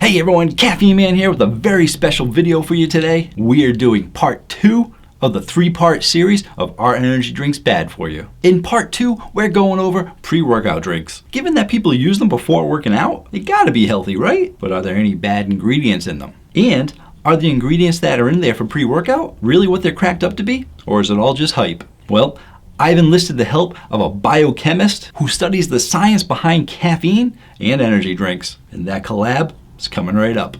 Hey everyone, Caffeine Man here with a very special video for you today. We are doing part 2 of the 3-part series of Are Energy Drinks Bad For You? In part 2, we're going over pre-workout drinks. Given that people use them before working out, they gotta be healthy, right? But are there any bad ingredients in them? And are the ingredients that are in there for pre-workout really what they're cracked up to be? Or is it all just hype? Well, I've enlisted the help of a biochemist who studies the science behind caffeine and energy drinks. And that collab is coming right up.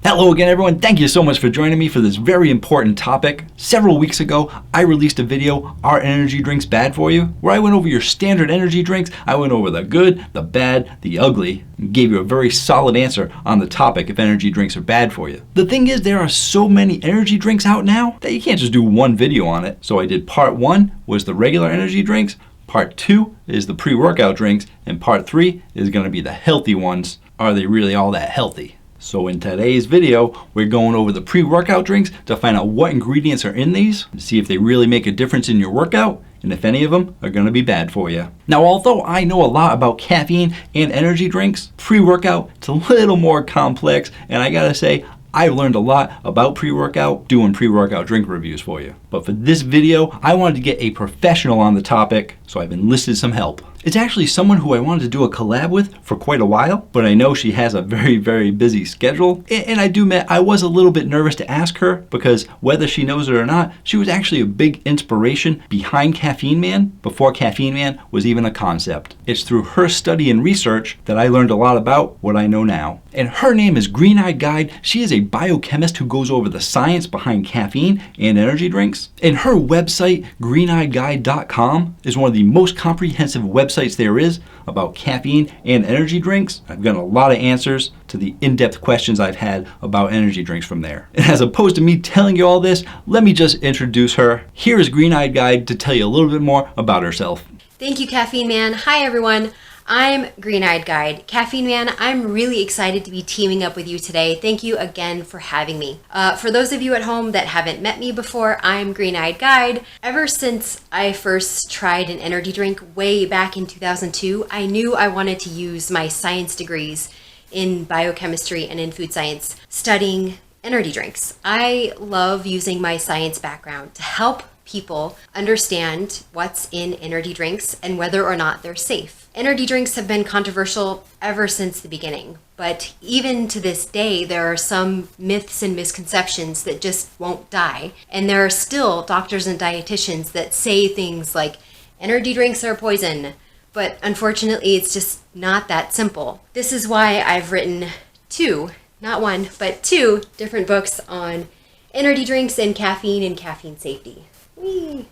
Hello again everyone, thank you so much for joining me for this very important topic. Several weeks ago, I released a video, Are Energy Drinks Bad For You? Where I went over your standard energy drinks, I went over the good, the bad, the ugly, and gave you a very solid answer on the topic if energy drinks are bad for you. The thing is, there are so many energy drinks out now that you can't just do one video on it. So I did part 1 was the regular energy drinks, part 2 is the pre-workout drinks, and part 3 is gonna be the healthy ones. Are they really all that healthy? So in today's video, we're going over the pre-workout drinks to find out what ingredients are in these, to see if they really make a difference in your workout, and if any of them are gonna be bad for you. Now, although I know a lot about caffeine and energy drinks, pre-workout, it's a little more complex, and I gotta say, I've learned a lot about pre-workout doing pre-workout drink reviews for you. But for this video, I wanted to get a professional on the topic, so I've enlisted some help. It's actually someone who I wanted to do a collab with for quite a while, but I know she has a very, very busy schedule. And I do admit, I was a little bit nervous to ask her because whether she knows it or not, she was actually a big inspiration behind Caffeine Man before Caffeine Man was even a concept. It's through her study and research that I learned a lot about what I know now. And her name is Green Eyed Guide. She is a biochemist who goes over the science behind caffeine and energy drinks. And her website, greeneyedguide.com, is one of the most comprehensive websites there is about caffeine and energy drinks. I've gotten a lot of answers to the in-depth questions I've had about energy drinks from there. And as opposed to me telling you all this, let me just introduce her. Here is Green Eyed Guide to tell you a little bit more about herself. Thank you, Caffeine Man. Hi, everyone. I'm Green Eyed Guide. Caffeine Man, I'm really excited to be teaming up with you today. Thank you again for having me. For those of you at home that haven't met me before, I'm Green Eyed Guide. Ever since I first tried an energy drink way back in 2002, I knew I wanted to use my science degrees in biochemistry and in food science studying energy drinks. I love using my science background to help people understand what's in energy drinks and whether or not they're safe. Energy drinks have been controversial ever since the beginning, but even to this day, there are some myths and misconceptions that just won't die. And there are still doctors and dietitians that say things like, energy drinks are poison, but unfortunately, it's just not that simple. This is why I've written 2, not 1, but 2 different books on energy drinks and caffeine safety. Whee!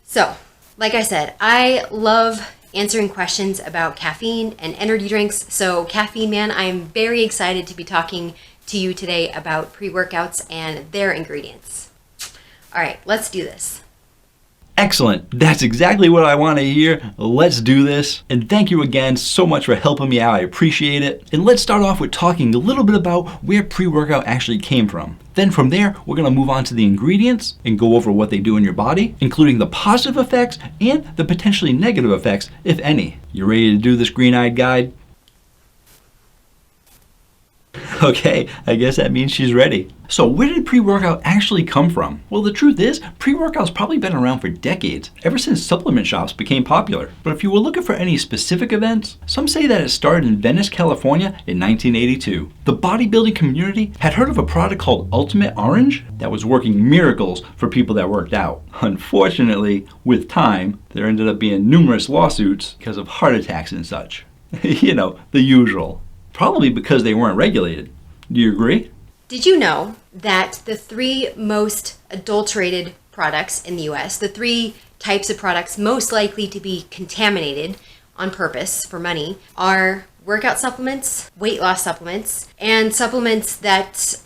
So, like I said, I love answering questions about caffeine and energy drinks. So Caffeine Man, I'm very excited to be talking to you today about pre-workouts and their ingredients. All right, let's do this. Excellent. That's exactly what I want to hear. Let's do this. And thank you again so much for helping me out. I appreciate it. And let's start off with talking a little bit about where pre-workout actually came from. Then from there, we're going to move on to the ingredients and go over what they do in your body, including the positive effects and the potentially negative effects, if any. You ready to do this, Green Eyed Guide? Okay, I guess that means she's ready. So where did pre-workout actually come from? Well, the truth is, pre-workout's probably been around for decades, ever since supplement shops became popular. But if you were looking for any specific events, some say that it started in Venice, California in 1982. The bodybuilding community had heard of a product called Ultimate Orange that was working miracles for people that worked out. Unfortunately, with time, there ended up being numerous lawsuits because of heart attacks and such. You know, the usual. Probably because they weren't regulated. Do you agree? Did you know that the 3 most adulterated products in the US, the 3 types of products most likely to be contaminated on purpose for money, are workout supplements, weight loss supplements, and supplements that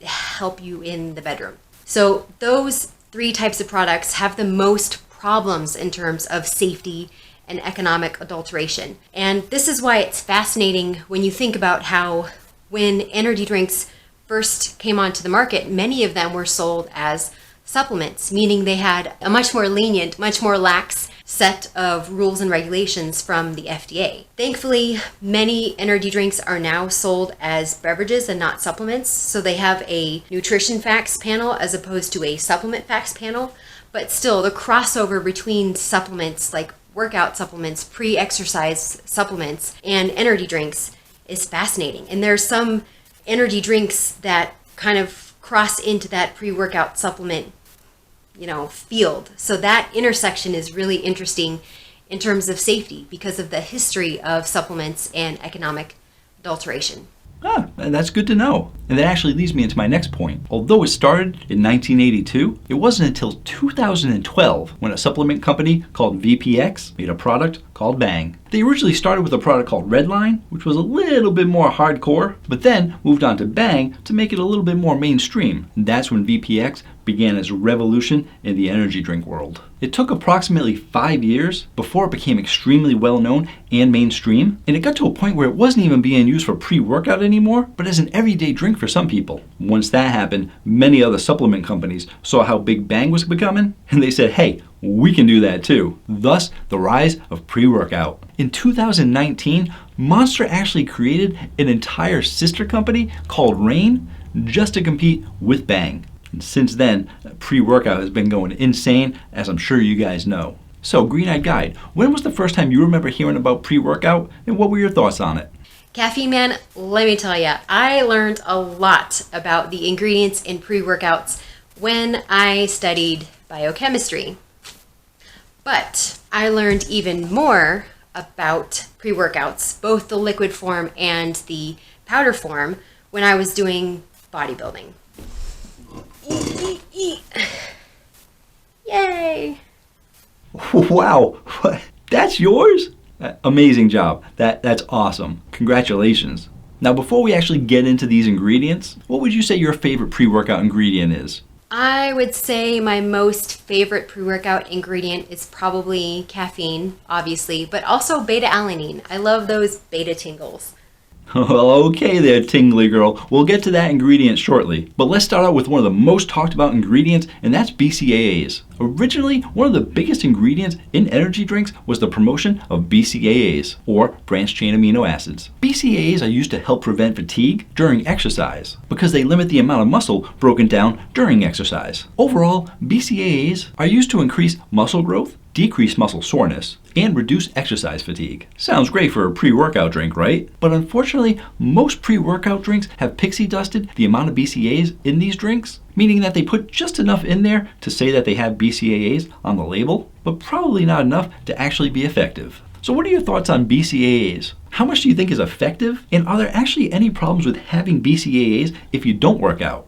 help you in the bedroom? So those 3 types of products have the most problems in terms of safety and economic adulteration. And this is why it's fascinating when you think about how when energy drinks first came onto the market, many of them were sold as supplements, meaning they had a much more lenient, much more lax set of rules and regulations from the FDA. Thankfully, many energy drinks are now sold as beverages and not supplements, so they have a nutrition facts panel as opposed to a supplement facts panel. But still, the crossover between supplements like workout supplements, pre-exercise supplements, and energy drinks is fascinating. And there's some energy drinks that kind of cross into that pre-workout supplement field. So that intersection is really interesting in terms of safety because of the history of supplements and economic adulteration. And that's good to know. And that actually leads me into my next point. Although it started in 1982, it wasn't until 2012 when a supplement company called VPX made a product called Bang. They originally started with a product called Redline, which was a little bit more hardcore, but then moved on to Bang to make it a little bit more mainstream. And that's when VPX began its revolution in the energy drink world. It took approximately 5 years before it became extremely well known and mainstream, and it got to a point where it wasn't even being used for pre-workout anymore, but as an everyday drink for some people. Once that happened, many other supplement companies saw how big Bang was becoming, and they said, hey, we can do that too. Thus, the rise of pre-workout. In 2019, Monster actually created an entire sister company called Reign just to compete with Bang. And since then, pre-workout has been going insane, as I'm sure you guys know. So, Green-Eyed Guide, when was the first time you remember hearing about pre-workout, and what were your thoughts on it? Caffeine Man, let me tell you, I learned a lot about the ingredients in pre-workouts when I studied biochemistry. But I learned even more about pre-workouts, both the liquid form and the powder form, when I was doing bodybuilding. Yay! Wow, that's yours? Amazing job. That's awesome. Congratulations. Now, before we actually get into these ingredients, what would you say your favorite pre-workout ingredient is? I would say my most favorite pre-workout ingredient is probably caffeine, obviously, but also beta-alanine. I love those beta tingles. Well, okay there, tingly girl. We'll get to that ingredient shortly. But let's start out with one of the most talked about ingredients, and that's BCAAs. Originally, one of the biggest ingredients in energy drinks was the promotion of BCAAs, or branched-chain amino acids. BCAAs are used to help prevent fatigue during exercise because they limit the amount of muscle broken down during exercise. Overall, BCAAs are used to increase muscle growth, decrease muscle soreness, and reduce exercise fatigue. Sounds great for a pre-workout drink, right? But unfortunately, most pre-workout drinks have pixie dusted the amount of BCAAs in these drinks, meaning that they put just enough in there to say that they have BCAAs on the label, but probably not enough to actually be effective. So what are your thoughts on BCAAs? How much do you think is effective? And are there actually any problems with having BCAAs if you don't work out?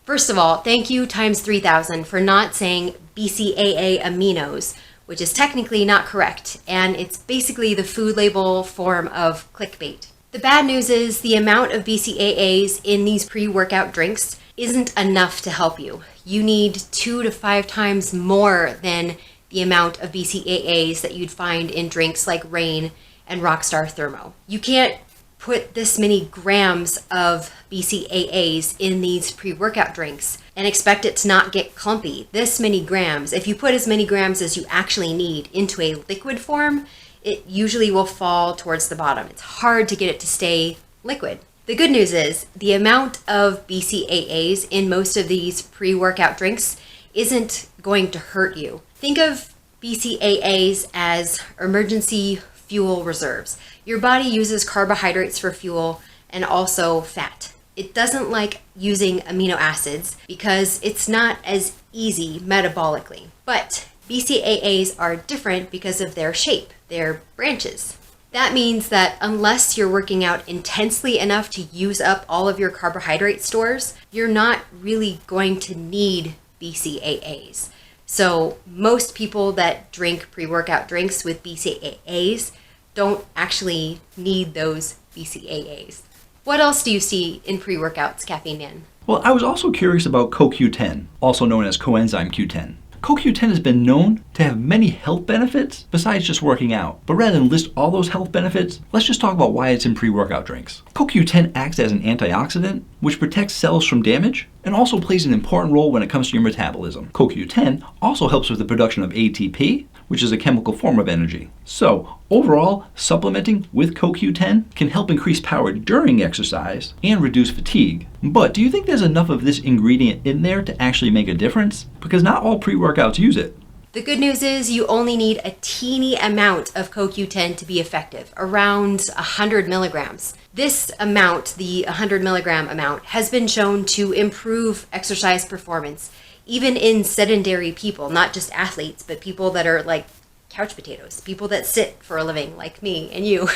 First of all, thank you times 3,000 for not saying BCAA aminos, which is technically not correct, and it's basically the food label form of clickbait. The bad news is the amount of BCAAs in these pre-workout drinks isn't enough to help you. You need 2 to 5 times more than the amount of BCAAs that you'd find in drinks like Reign and Rockstar Thermo. You can't put this many grams of BCAAs in these pre-workout drinks and expect it to not get clumpy. This many grams, if you put as many grams as you actually need into a liquid form, it usually will fall towards the bottom. It's hard to get it to stay liquid. The good news is the amount of BCAAs in most of these pre-workout drinks isn't going to hurt you. Think of BCAAs as emergency fuel reserves. Your body uses carbohydrates for fuel and also fat. It doesn't like using amino acids because it's not as easy metabolically. But BCAAs are different because of their shape, their branches. That means that unless you're working out intensely enough to use up all of your carbohydrate stores, you're not really going to need BCAAs. So most people that drink pre-workout drinks with BCAAs don't actually need those BCAAs. What else do you see in pre-workouts, Caffeine Man? Well, I was also curious about CoQ10, also known as coenzyme Q10. CoQ10 has been known to have many health benefits besides just working out. But rather than list all those health benefits, let's just talk about why it's in pre-workout drinks. CoQ10 acts as an antioxidant, which protects cells from damage and also plays an important role when it comes to your metabolism. CoQ10 also helps with the production of ATP, which is a chemical form of energy. So overall, supplementing with CoQ10 can help increase power during exercise and reduce fatigue. But do you think there's enough of this ingredient in there to actually make a difference? Because not all pre-workouts use it. The good news is you only need a teeny amount of CoQ10 to be effective, around 100 milligrams. This amount, the 100 milligram amount, has been shown to improve exercise performance, even in sedentary people, not just athletes, but people that are like couch potatoes, people that sit for a living like me and you.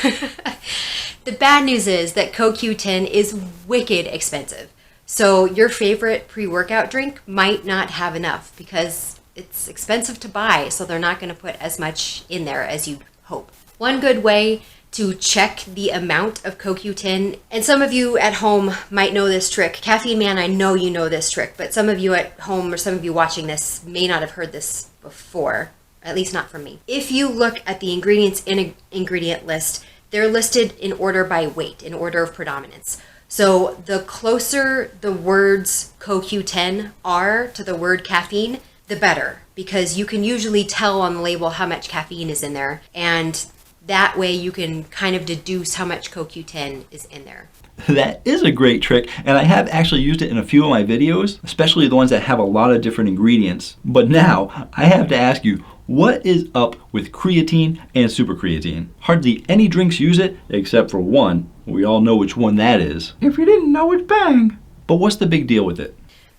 The bad news is that CoQ10 is wicked expensive. So your favorite pre-workout drink might not have enough because it's expensive to buy, so they're not going to put as much in there as you'd hope. One good way to check the amount of CoQ10, and some of you at home might know this trick. Caffeine Man, I know you know this trick, but some of you at home or some of you watching this may not have heard this before, at least not from me. If you look at the ingredients in an ingredient list, they're listed in order by weight, in order of predominance. So the closer the words CoQ10 are to the word caffeine, the better, because you can usually tell on the label how much caffeine is in there, and that way you can kind of deduce how much CoQ10 is in there. That is a great trick, and I have actually used it in a few of my videos, especially the ones that have a lot of different ingredients. But now I have to ask you, what is up with creatine and supercreatine? Hardly any drinks use it except for one. We all know which one that is. If you didn't know it, bang! But what's the big deal with it?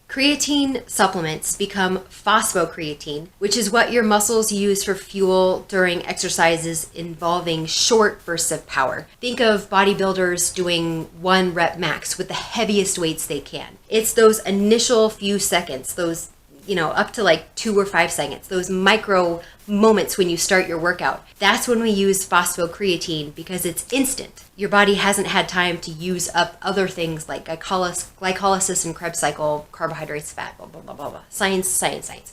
Creatine supplements become phosphocreatine, which is what your muscles use for fuel during exercises involving short bursts of power. Think of bodybuilders doing 1 rep max with the heaviest weights they can. It's those initial few seconds, those up to like 2 or 5 seconds, those micro moments when you start your workout. That's when we use phosphocreatine because it's instant. Your body hasn't had time to use up other things like glycolysis and Krebs cycle, carbohydrates, fat, blah, blah, blah, blah, blah. Science.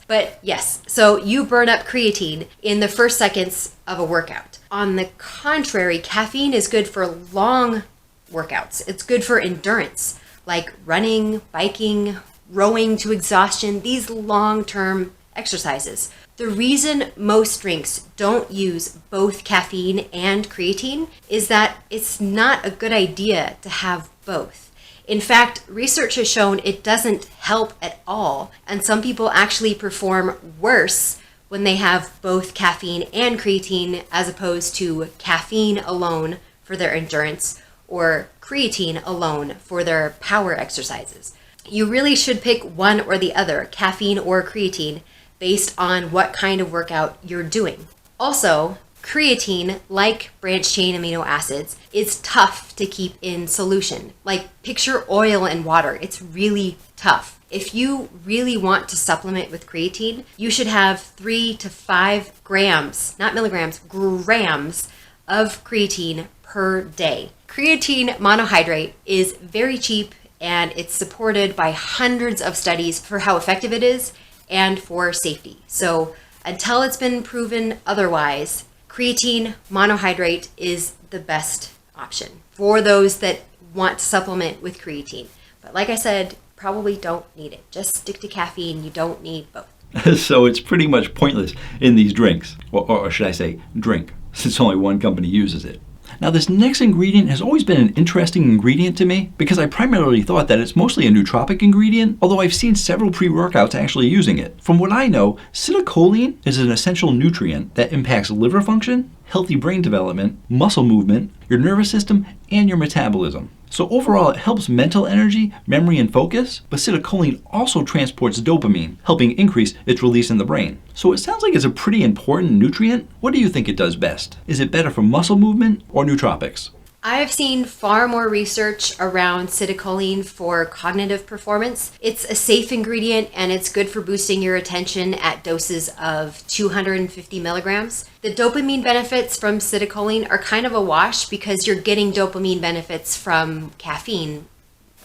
But yes, so you burn up creatine in the first seconds of a workout. On the contrary, caffeine is good for long workouts. It's good for endurance, like running, biking, rowing to exhaustion, these long-term exercises. The reason most drinks don't use both caffeine and creatine is that it's not a good idea to have both. In fact, research has shown it doesn't help at all, and some people actually perform worse when they have both caffeine and creatine as opposed to caffeine alone for their endurance or creatine alone for their power exercises. You really should pick one or the other, caffeine or creatine, based on what kind of workout you're doing. Also, creatine, like branched-chain amino acids, is tough to keep in solution. Like, picture oil and water. It's really tough. If you really want to supplement with creatine, you should have 3 to 5 grams, not milligrams, grams of creatine per day. Creatine monohydrate is very cheap, and it's supported by hundreds of studies for how effective it is and for safety. So until it's been proven otherwise, creatine monohydrate is the best option for those that want to supplement with creatine. But like I said, probably don't need it. Just stick to caffeine. You don't need both. So it's pretty much pointless in these drinks, or should I say drink, since only one company uses it. Now this next ingredient has always been an interesting ingredient to me because I primarily thought that it's mostly a nootropic ingredient, although I've seen several pre-workouts actually using it. From what I know, citrulline is an essential nutrient that impacts liver function, healthy brain development, muscle movement, your nervous system, and your metabolism. So overall, it helps mental energy, memory, and focus, but citrulline also transports dopamine, helping increase its release in the brain. So it sounds like it's a pretty important nutrient. What do you think it does best? Is it better for muscle movement or nootropics? I've seen far more research around citrulline for cognitive performance. It's a safe ingredient and it's good for boosting your attention at doses of 250 milligrams. The dopamine benefits from citrulline are kind of a wash because you're getting dopamine benefits from caffeine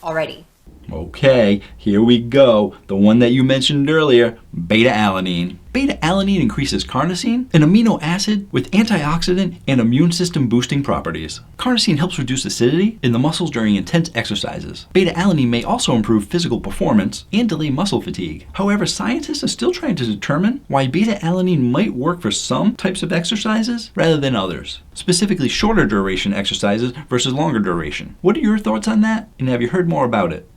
already. Okay, here we go. The one that you mentioned earlier, beta-alanine. Beta-Alanine increases carnitine, an amino acid with antioxidant and immune system boosting properties. Carnitine helps reduce acidity in the muscles during intense exercises. Beta-Alanine may also improve physical performance and delay muscle fatigue. However, scientists are still trying to determine why beta-alanine might work for some types of exercises rather than others, specifically shorter duration exercises versus longer duration. What are your thoughts on that, and have you heard more about it?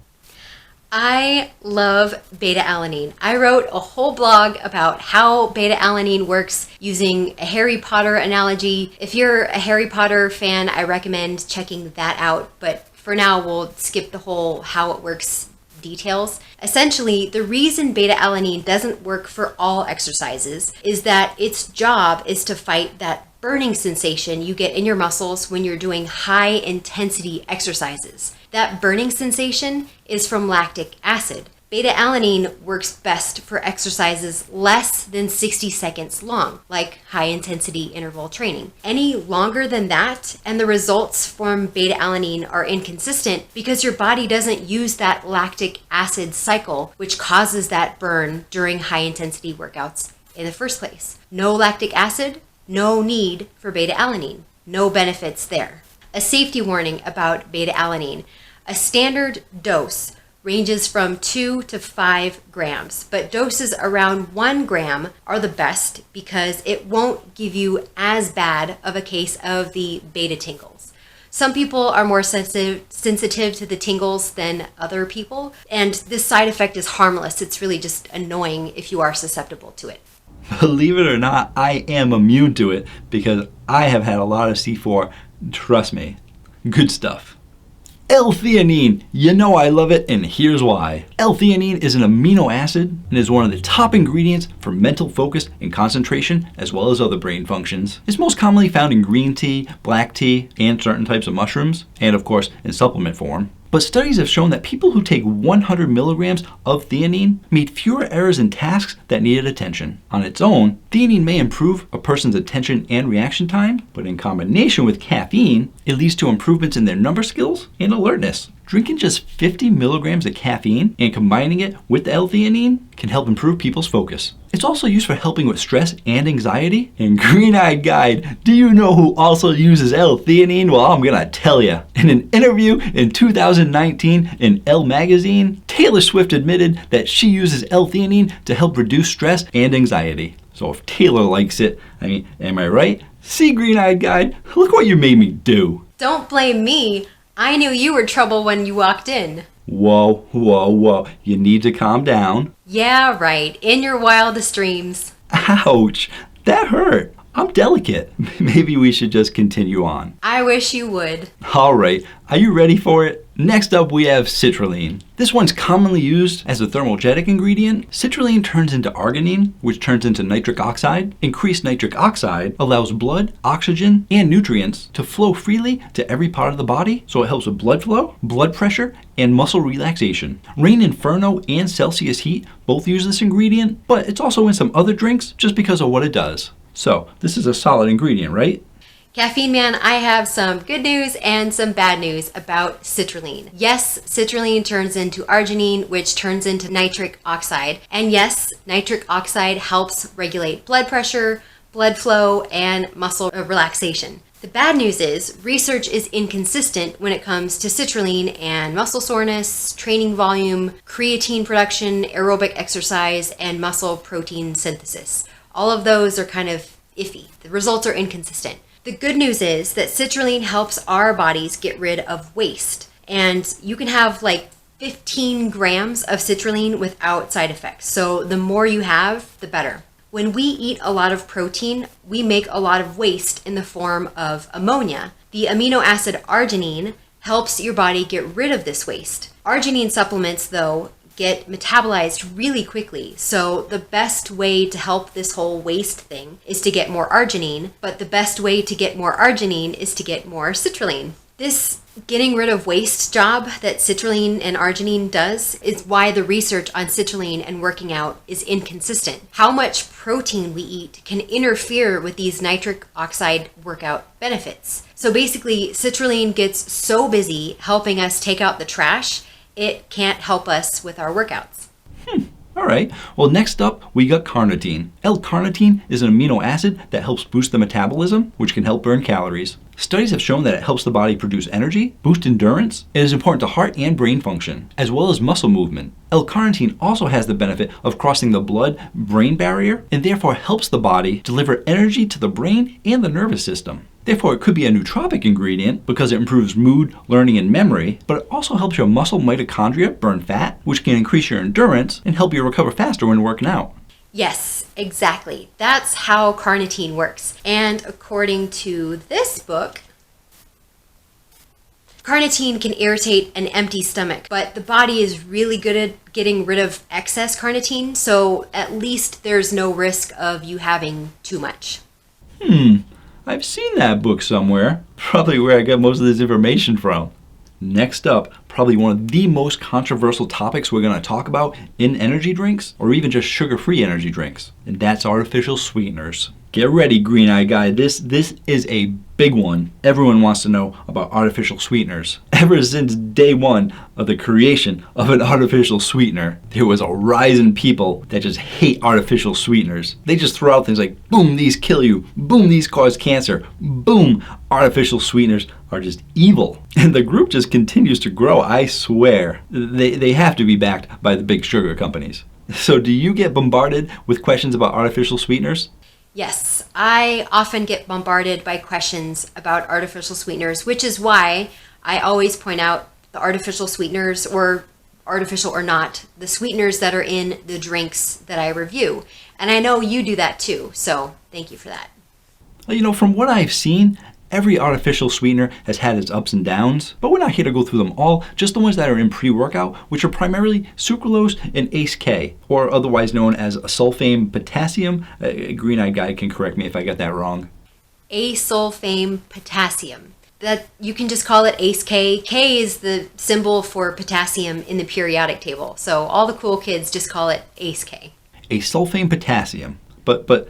I love beta-alanine. I wrote a whole blog about how beta-alanine works using a Harry Potter analogy. If you're a Harry Potter fan, I recommend checking that out. But for now, we'll skip the whole how it works details. Essentially, the reason beta-alanine doesn't work for all exercises is that its job is to fight that burning sensation you get in your muscles when you're doing high intensity exercises. That burning sensation is from lactic acid. Beta-alanine works best for exercises less than 60 seconds long, like high intensity interval training. Any longer than that, and the results from beta-alanine are inconsistent because your body doesn't use that lactic acid cycle, which causes that burn during high intensity workouts in the first place. No lactic acid, no need for beta-alanine. No benefits there. A safety warning about beta-alanine. A standard dose ranges from 2 to 5 grams, but doses around 1 gram are the best because it won't give you as bad of a case of the beta tingles. Some people are more sensitive to the tingles than other people, and this side effect is harmless. It's really just annoying if you are susceptible to it. Believe it or not, I am immune to it because I have had a lot of C4. Trust me, good stuff. L-theanine, you know I love it, and here's why. L-theanine is an amino acid and is one of the top ingredients for mental focus and concentration, as well as other brain functions. It's most commonly found in green tea, black tea, and certain types of mushrooms, and of course in supplement form. But studies have shown that people who take 100 milligrams of theanine made fewer errors in tasks that needed attention. On its own, theanine may improve a person's attention and reaction time, but in combination with caffeine, it leads to improvements in their number skills and alertness. Drinking just 50 milligrams of caffeine and combining it with the L-theanine can help improve people's focus. It's also used for helping with stress and anxiety. And Green-Eyed Guide, do you know who also uses L-theanine? Well, I'm gonna tell you. In an interview in 2019 in Elle magazine, Taylor Swift admitted that she uses L-theanine to help reduce stress and anxiety. So if Taylor likes it, I mean, am I right? See, Green-Eyed Guide, look what you made me do. Don't blame me. I knew you were trouble when you walked in. Whoa, whoa, whoa. You need to calm down. Yeah, right. In your wildest dreams. Ouch. That hurt. I'm delicate. Maybe we should just continue on. I wish you would. All right. Are you ready for it? Next up, we have citrulline. This one's commonly used as a thermogenic ingredient. Citrulline turns into arginine, which turns into nitric oxide. Increased nitric oxide allows blood, oxygen, and nutrients to flow freely to every part of the body, so it helps with blood flow, blood pressure, and muscle relaxation. Rain Inferno and Celsius Heat both use this ingredient, but it's also in some other drinks just because of what it does. So, this is a solid ingredient, right? Caffeine Man, I have some good news and some bad news about citrulline. Yes, citrulline turns into arginine, which turns into nitric oxide. And yes, nitric oxide helps regulate blood pressure, blood flow, and muscle relaxation. The bad news is research is inconsistent when it comes to citrulline and muscle soreness, training volume, creatine production, aerobic exercise, and muscle protein synthesis. All of those are kind of iffy. The results are inconsistent. The good news is that citrulline helps our bodies get rid of waste. And you can have like 15 grams of citrulline without side effects. So the more you have, the better. When we eat a lot of protein, we make a lot of waste in the form of ammonia. The amino acid arginine helps your body get rid of this waste. Arginine supplements, though, get metabolized really quickly. So the best way to help this whole waste thing is to get more arginine, but the best way to get more arginine is to get more citrulline. This getting rid of waste job that citrulline and arginine does is why the research on citrulline and working out is inconsistent. How much protein we eat can interfere with these nitric oxide workout benefits. So basically, citrulline gets so busy helping us take out the trash, it can't help us with our workouts. All right, well, next up, we got carnitine. L-carnitine is an amino acid that helps boost the metabolism, which can help burn calories. Studies have shown that it helps the body produce energy, boost endurance, and is important to heart and brain function, as well as muscle movement. L-carnitine also has the benefit of crossing the blood-brain barrier, and therefore helps the body deliver energy to the brain and the nervous system. Therefore, it could be a nootropic ingredient because it improves mood, learning, and memory, but it also helps your muscle mitochondria burn fat, which can increase your endurance and help you recover faster when working out. Yes, exactly. That's how carnitine works. And according to this book, carnitine can irritate an empty stomach, but the body is really good at getting rid of excess carnitine, so at least there's no risk of you having too much. I've seen that book somewhere. Probably where I got most of this information from. Next up, probably one of the most controversial topics we're going to talk about in energy drinks, or even just sugar-free energy drinks, and that's artificial sweeteners. Get ready, green-eyed guy. This is a big one. Everyone wants to know about artificial sweeteners. Ever since day one of the creation of an artificial sweetener, there was a rise in people that just hate artificial sweeteners. They just throw out things like, boom, these kill you. Boom, these cause cancer. Boom, artificial sweeteners are just evil. And the group just continues to grow, I swear. They have to be backed by the big sugar companies. So do you get bombarded with questions about artificial sweeteners? Yes, I often get bombarded by questions about artificial sweeteners, which is why I always point out the artificial sweeteners, or artificial or not, the sweeteners that are in the drinks that I review. And I know you do that too, so thank you for that. Well, from what I've seen, every artificial sweetener has had its ups and downs, but we're not here to go through them all, just the ones that are in pre-workout, which are primarily sucralose and ACE-K, or otherwise known as sulfame potassium. A green-eyed guy can correct me if I got that wrong. Asulfame potassium. That you can just call it ACE-K. K is the symbol for potassium in the periodic table, so all the cool kids just call it ACE-K. Asulfame potassium, but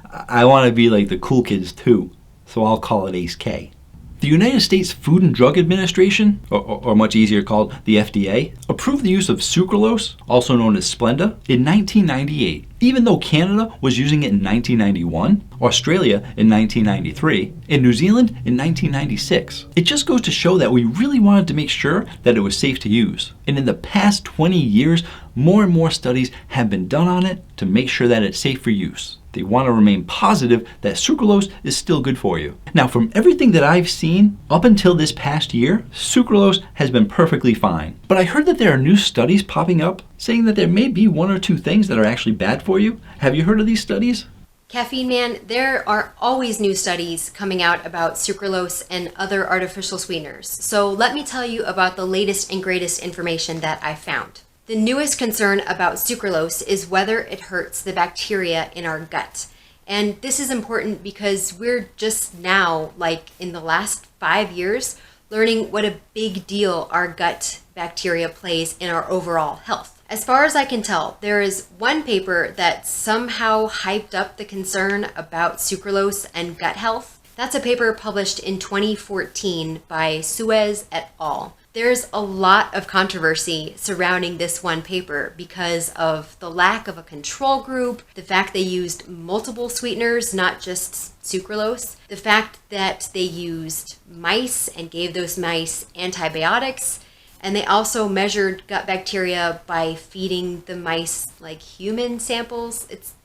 I want to be like the cool kids too. So I'll call it ACE-K. The United States Food and Drug Administration, or much easier called the FDA, approved the use of sucralose, also known as Splenda, in 1998. Even though Canada was using it in 1991, Australia in 1993, and New Zealand in 1996. It just goes to show that we really wanted to make sure that it was safe to use. And in the past 20 years, more and more studies have been done on it to make sure that it's safe for use. They want to remain positive that sucralose is still good for you. Now, from everything that I've seen up until this past year, sucralose has been perfectly fine. But I heard that there are new studies popping up saying that there may be one or two things that are actually bad for you. Have you heard of these studies? Caffeine Man, there are always new studies coming out about sucralose and other artificial sweeteners. So let me tell you about the latest and greatest information that I found. The newest concern about sucralose is whether it hurts the bacteria in our gut. And this is important because we're just now, like in the last 5 years, learning what a big deal our gut bacteria plays in our overall health. As far as I can tell, there is one paper that somehow hyped up the concern about sucralose and gut health. That's a paper published in 2014 by Suez et al. There's a lot of controversy surrounding this one paper because of the lack of a control group, the fact they used multiple sweeteners, not just sucralose, the fact that they used mice and gave those mice antibiotics, and they also measured gut bacteria by feeding the mice like human samples. It's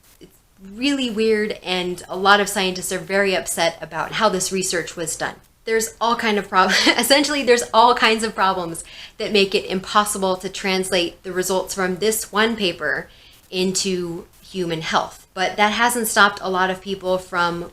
really weird, and a lot of scientists are very upset about how this research was done. There's all kind of essentially there's all kinds of problems that make it impossible to translate the results from this one paper into human health. But that hasn't stopped a lot of people from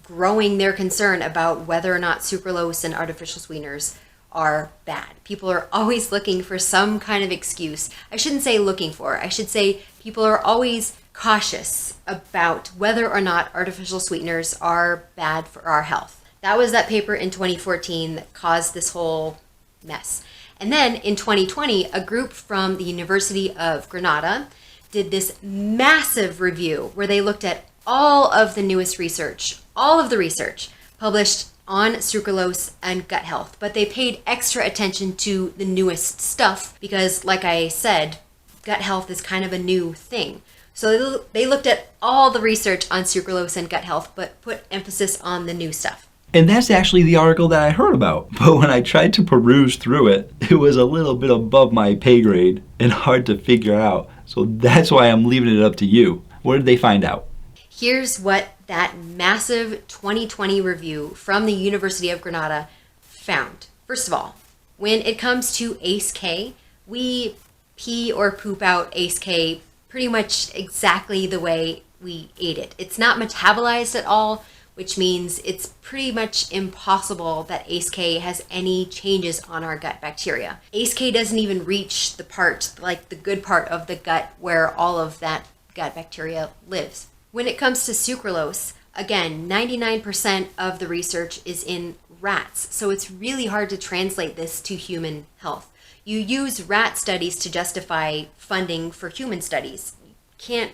growing their concern about whether or not sucralose and artificial sweeteners are bad. People are always looking for some kind of excuse. I shouldn't say looking for, I should say people are always cautious about whether or not artificial sweeteners are bad for our health. That was that paper in 2014 that caused this whole mess. And then in 2020, a group from the University of Granada did this massive review where they looked at all of the newest research, all of the research published on sucralose and gut health. But they paid extra attention to the newest stuff because, like I said, gut health is kind of a new thing. So they looked at all the research on sucralose and gut health, but put emphasis on the new stuff. And that's actually the article that I heard about. But when I tried to peruse through it, it was a little bit above my pay grade and hard to figure out. So that's why I'm leaving it up to you. What did they find out? Here's what that massive 2020 review from the University of Granada found. First of all, when it comes to ACE-K, we pee or poop out ACE-K pretty much exactly the way we ate it. It's not metabolized at all, which means it's pretty much impossible that ACE-K has any changes on our gut bacteria. ACE-K doesn't even reach the part, like the good part of the gut where all of that gut bacteria lives. When it comes to sucralose, again, 99% of the research is in rats, so it's really hard to translate this to human health. You use rat studies to justify funding for human studies. You can't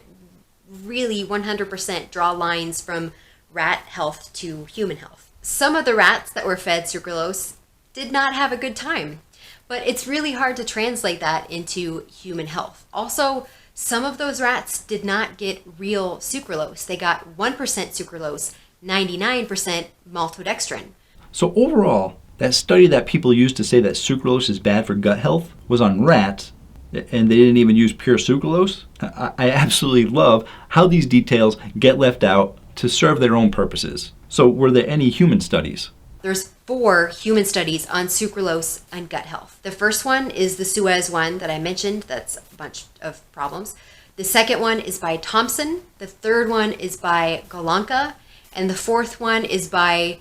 really 100% draw lines from rat health to human health. Some of the rats that were fed sucralose did not have a good time, but it's really hard to translate that into human health. Also, some of those rats did not get real sucralose. They got 1% sucralose, 99% maltodextrin. So overall, that study that people use to say that sucralose is bad for gut health was on rats, and they didn't even use pure sucralose. I absolutely love how these details get left out to serve their own purposes. So were there any human studies? There's 4 human studies on sucralose and gut health. The first one is the Suez one that I mentioned. That's a bunch of problems. The second one is by Thompson. The third one is by Golanka. And the fourth one is by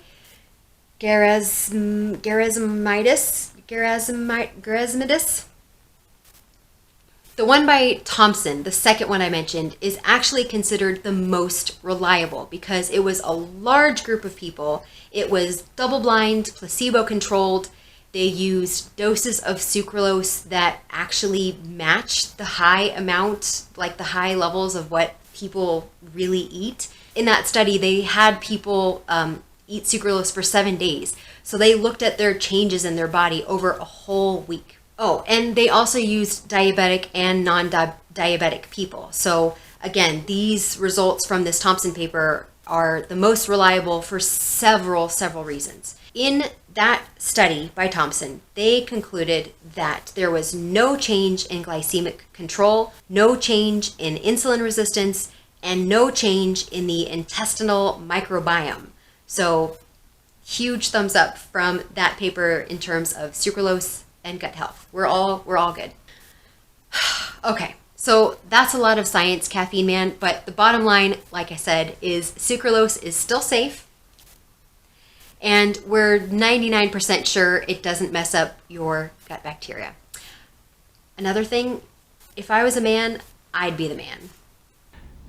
Gerasimadis. The one by Thompson, the second one I mentioned, is actually considered the most reliable because it was a large group of people. It was double-blind, placebo-controlled. They used doses of sucralose that actually matched the high amount, like the high levels of what people really eat. In that study, they had people eat sucralose for 7 days. So they looked at their changes in their body over a whole week. Oh, and they also used diabetic and non-diabetic people. So again, these results from this Thompson paper are the most reliable for several reasons. In that study by Thompson, they concluded that there was no change in glycemic control, no change in insulin resistance, and no change in the intestinal microbiome. So huge thumbs up from that paper in terms of sucralose and gut health. We're all good. Okay, so that's a lot of science, Caffeine Man, but the bottom line, like I said, is sucralose is still safe, and we're 99% sure it doesn't mess up your gut bacteria. Another thing, if I was a man, I'd be the man.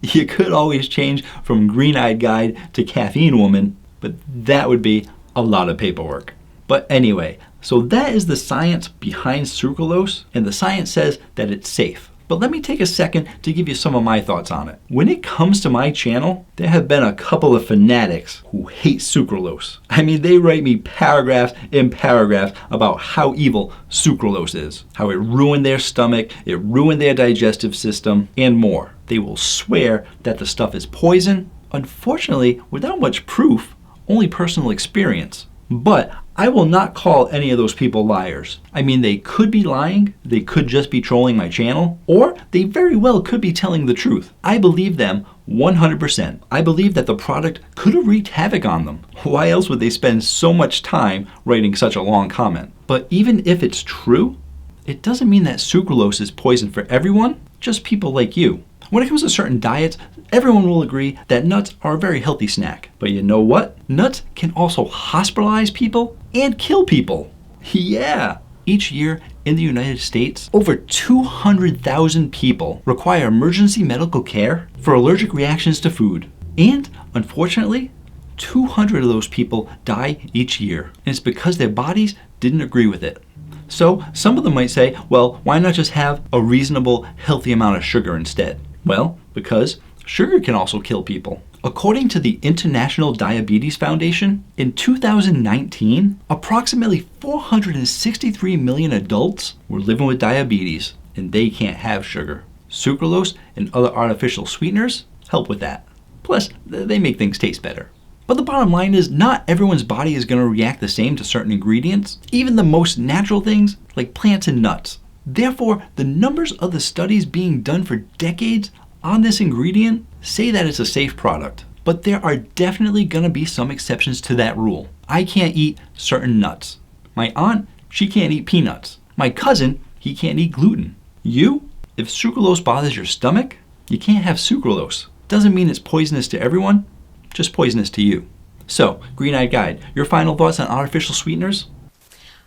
You could always change from Green-Eyed Guide to Caffeine Woman, but that would be a lot of paperwork. But anyway, so that is the science behind sucralose, and the science says that it's safe. But let me take a second to give you some of my thoughts on it. When it comes to my channel, there have been a couple of fanatics who hate sucralose. I mean, they write me paragraphs and paragraphs about how evil sucralose is, how it ruined their stomach, it ruined their digestive system, and more. They will swear that the stuff is poison, unfortunately, without much proof, only personal experience. But I will not call any of those people liars. I mean, they could be lying, they could just be trolling my channel, or they very well could be telling the truth. I believe them 100%. I believe that the product could have wreaked havoc on them. Why else would they spend so much time writing such a long comment? But even if it's true, it doesn't mean that sucralose is poison for everyone, just people like you. When it comes to certain diets, everyone will agree that nuts are a very healthy snack. But you know what? Nuts can also hospitalize people and kill people. Yeah! Each year in the United States, over 200,000 people require emergency medical care for allergic reactions to food. And unfortunately, 200 of those people die each year. And it's because their bodies didn't agree with it. So some of them might say, well, why not just have a reasonable, healthy amount of sugar instead? Well, because sugar can also kill people. According to the International Diabetes Foundation, in 2019, approximately 463 million adults were living with diabetes, and they can't have sugar. Sucralose and other artificial sweeteners help with that. Plus, they make things taste better. But the bottom line is, not everyone's body is going to react the same to certain ingredients, even the most natural things like plants and nuts. Therefore, the numbers of the studies being done for decades on this ingredient say that it's a safe product. But there are definitely going to be some exceptions to that rule. I can't eat certain nuts. My aunt, she can't eat peanuts. My cousin, he can't eat gluten. You, if sucralose bothers your stomach, you can't have sucralose. Doesn't mean it's poisonous to everyone, just poisonous to you. So, Green-Eyed Guide, your final thoughts on artificial sweeteners?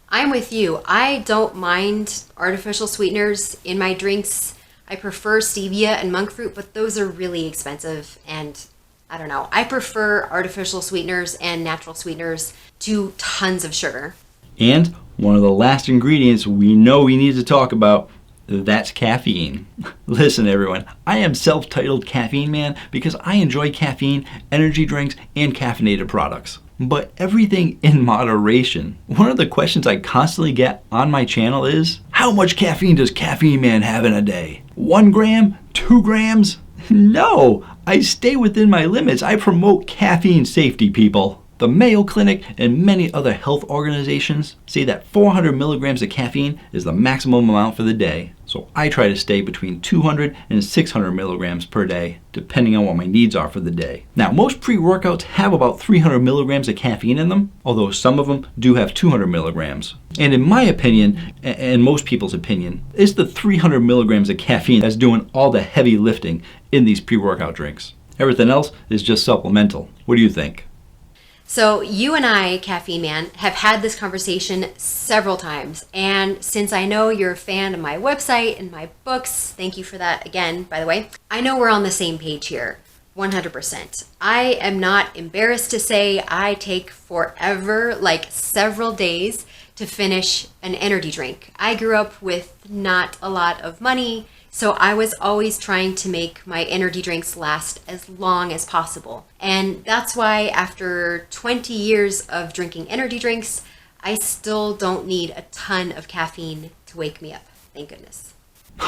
I'm with you. I don't mind artificial sweeteners in my drinks. I prefer stevia and monk fruit, but those are really expensive, and I don't know. I prefer artificial sweeteners and natural sweeteners to tons of sugar. And one of the last ingredients we know we need to talk about, that's caffeine. Listen, everyone, I am self-titled Caffeine Man because I enjoy caffeine, energy drinks, and caffeinated products. But everything in moderation. One of the questions I constantly get on my channel is, how much caffeine does Caffeine Man have in a day? 1 gram? 2 grams? No, I stay within my limits. I promote caffeine safety, people. The Mayo Clinic and many other health organizations say that 400 milligrams of caffeine is the maximum amount for the day. So I try to stay between 200 and 600 milligrams per day, depending on what my needs are for the day. Now, most pre-workouts have about 300 milligrams of caffeine in them, although some of them do have 200 milligrams. And in my opinion, and most people's opinion, it's the 300 milligrams of caffeine that's doing all the heavy lifting in these pre-workout drinks. Everything else is just supplemental. What do you think? So you and I, Caffeine Man, have had this conversation several times. And since I know you're a fan of my website and my books, thank you for that again, by the way, I know we're on the same page here, 100%. I am not embarrassed to say I take forever, like several days, to finish an energy drink. I grew up with not a lot of money, so I was always trying to make my energy drinks last as long as possible. And that's why after 20 years of drinking energy drinks, I still don't need a ton of caffeine to wake me up. Thank goodness.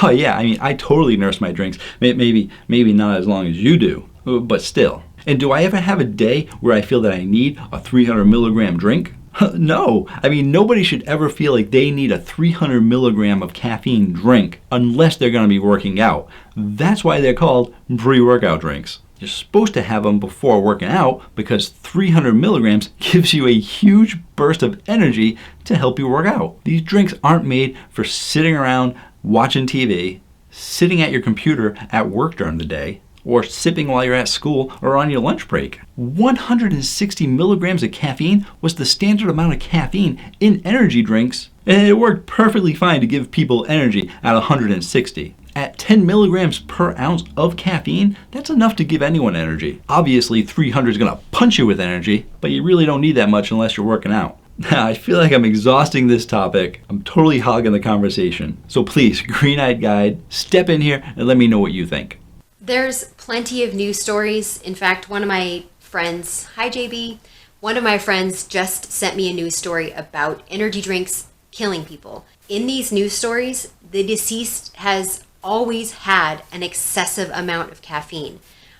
Oh yeah, I mean, I totally nurse my drinks. Maybe not as long as you do, but still. And do I ever have a day where I feel that I need a 300 milligram drink? No, I mean, nobody should ever feel like they need a 300 milligram of caffeine drink unless they're going to be working out. That's why they're called pre-workout drinks. You're supposed to have them before working out because 300 milligrams gives you a huge burst of energy to help you work out. These drinks aren't made for sitting around watching TV, sitting at your computer at work during the day, or sipping while you're at school or on your lunch break. 160 milligrams of caffeine was the standard amount of caffeine in energy drinks, and it worked perfectly fine to give people energy at 160. At 10 milligrams per ounce of caffeine, that's enough to give anyone energy. Obviously, 300 is gonna punch you with energy, but you really don't need that much unless you're working out. I feel like I'm exhausting this topic. I'm totally hogging the conversation. So please, Green-Eyed Guide, step in here and let me know what you think. There's plenty of news stories. In fact, one of my friends, hi JB, one of my friends just sent me a news story about energy drinks killing people. In these news stories, the deceased has always had an excessive amount of caffeine.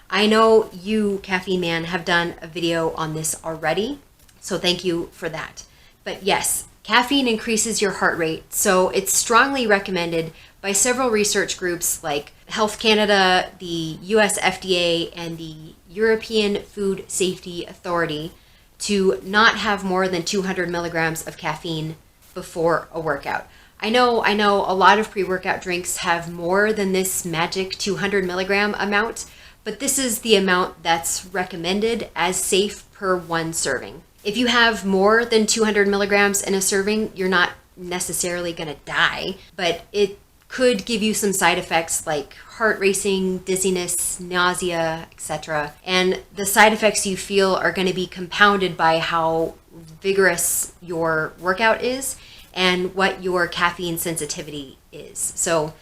I know you, Caffeine Man, have done a video on this already, so thank you for that. But yes, caffeine increases your heart rate, so it's strongly recommended by several research groups like Health Canada, the US FDA, and the European Food Safety Authority to not have more than 200 milligrams of caffeine before a workout. I know a lot of pre-workout drinks have more than this magic 200 milligram amount, but this is the amount that's recommended as safe per one serving. If you have more than 200 milligrams in a serving, you're not necessarily gonna die, but it could give you some side effects like heart racing, dizziness, nausea, etc. And the side effects you feel are going to be compounded by how vigorous your workout is and what your caffeine sensitivity is. So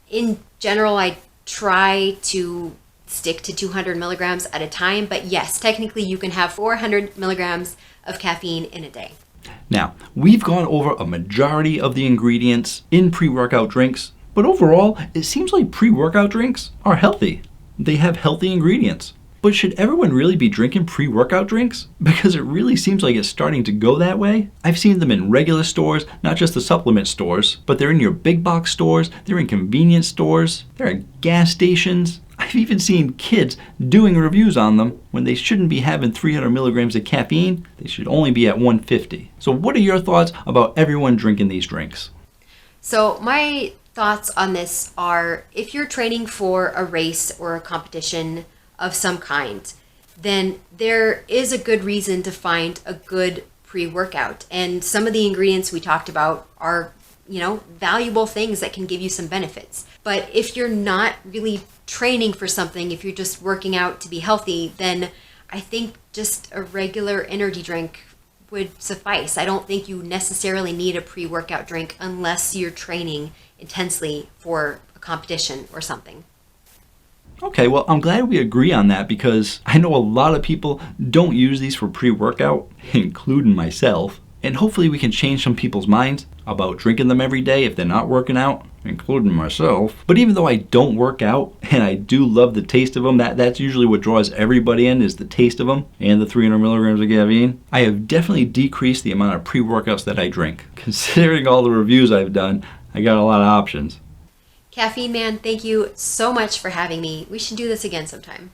in general, I try to stick to 200 milligrams at a time, but yes, technically you can have 400 milligrams of caffeine in a day. Now, we've gone over a majority of the ingredients in pre-workout drinks, But overall, it seems like pre-workout drinks are healthy. They have healthy ingredients. But should everyone really be drinking pre-workout drinks? Because it really seems like it's starting to go that way. I've seen them in regular stores, not just the supplement stores, but they're in your big box stores, they're in convenience stores, they're at gas stations. I've even seen kids doing reviews on them when they shouldn't be having 300 milligrams of caffeine. They should only be at 150. So what are your thoughts about everyone drinking these drinks? So my thoughts on this are, if you're training for a race or a competition of some kind, then there is a good reason to find a good pre-workout. And some of the ingredients we talked about are, valuable things that can give you some benefits. But if you're not really training for something, if you're just working out to be healthy, then I think just a regular energy drink would suffice. I don't think you necessarily need a pre-workout drink unless you're training intensely for a competition or something. Okay, well, I'm glad we agree on that because I know a lot of people don't use these for pre-workout, including myself. And hopefully we can change some people's minds about drinking them every day if they're not working out, including myself. But even though I don't work out and I do love the taste of them, that's usually what draws everybody in, is the taste of them and the 300 milligrams of caffeine. I have definitely decreased the amount of pre-workouts that I drink. Considering all the reviews I've done, I got a lot of options. Caffeine Man, thank you so much for having me. We should do this again sometime.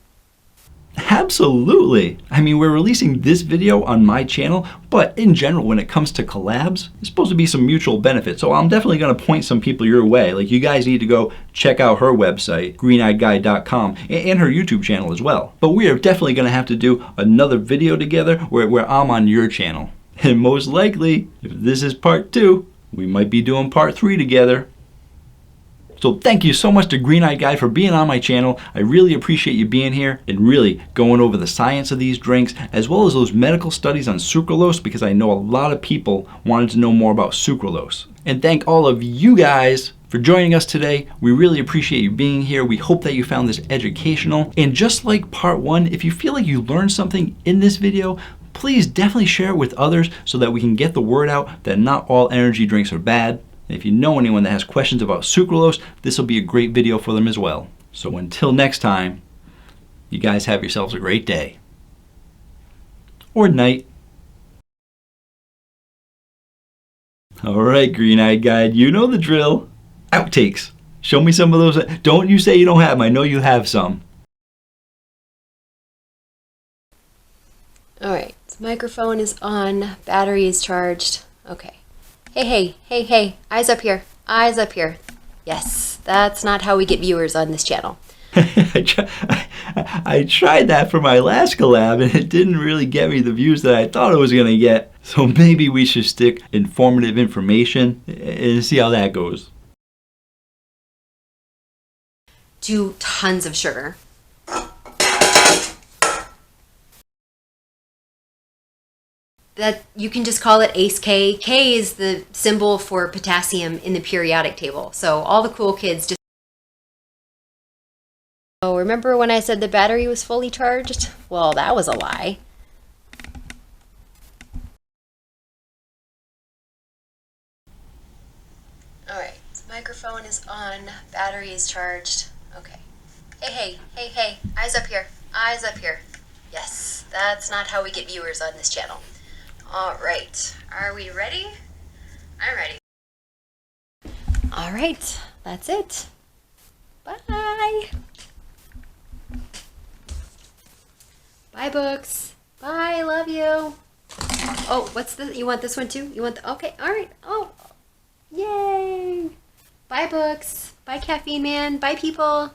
Absolutely. I mean, we're releasing this video on my channel, but in general, when it comes to collabs, there's supposed to be some mutual benefit. So I'm definitely going to point some people your way. Like, you guys need to go check out her website, greeneyedguide.com, and her YouTube channel as well. But we are definitely going to have to do another video together where I'm on your channel. And most likely, if this is part 2, we might be doing part 3 together. So thank you so much to Green Eyed Guide for being on my channel. I really appreciate you being here and really going over the science of these drinks, as well as those medical studies on sucralose, because I know a lot of people wanted to know more about sucralose. And thank all of you guys for joining us today. We really appreciate you being here. We hope that you found this educational. And just like part 1, if you feel like you learned something in this video, please definitely share it with others so that we can get the word out that not all energy drinks are bad. If you know anyone that has questions about sucralose, this will be a great video for them as well. So until next time, you guys have yourselves a great day. Or night. All right, Green Eyed Guide, you know the drill. Outtakes. Show me some of those. Don't you say you don't have them. I know you have some. All right, so microphone is on, battery is charged. Okay. Hey, eyes up here, eyes up here. Yes, that's not how we get viewers on this channel. I tried that for my last collab and it didn't really get me the views that I thought it was going to get. So maybe we should stick informative information and see how that goes. 2 tons of sugar. That you can just call it ACE K. K is the symbol for potassium in the periodic table. So all the cool kids just... Oh, remember when I said the battery was fully charged? Well, that was a lie. All right, so microphone is on, battery is charged. Okay. Hey, eyes up here, eyes up here. Yes, that's not how we get viewers on this channel. All right, are we ready? I'm ready. All right, that's it. Bye. Bye, books. Bye, love you. Oh, what's the, you want this one too? You want the, okay, all right. Oh, yay. Bye, books. Bye, Caffeine Man. Bye, people.